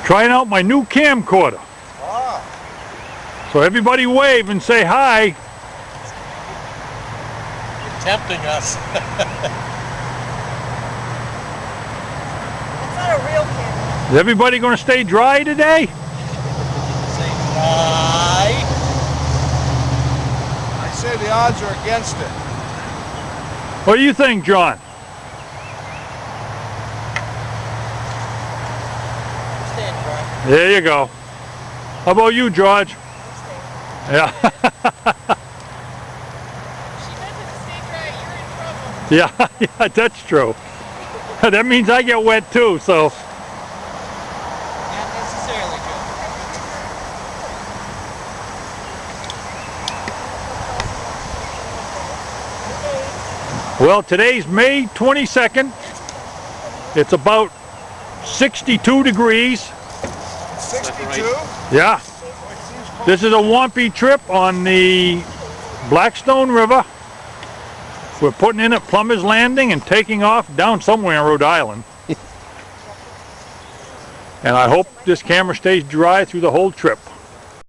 Trying out my new camcorder. Ah. So everybody wave and say hi. You're tempting us. It's not a real camera. Is everybody going to stay dry today? Say dry. I say the odds are against it. What do you think, John? Stand dry. There you go. How about you, George? Yeah. She doesn't stay dry, you're in trouble. Yeah, that's true. That means I get wet too, so. Not necessarily good. Well, today's May 22nd. It's about 62 degrees. 62? Yeah. This is a Wampy trip on the Blackstone River. We're putting in at Plummer's Landing and taking off down somewhere in Rhode Island. And I hope this camera stays dry through the whole trip.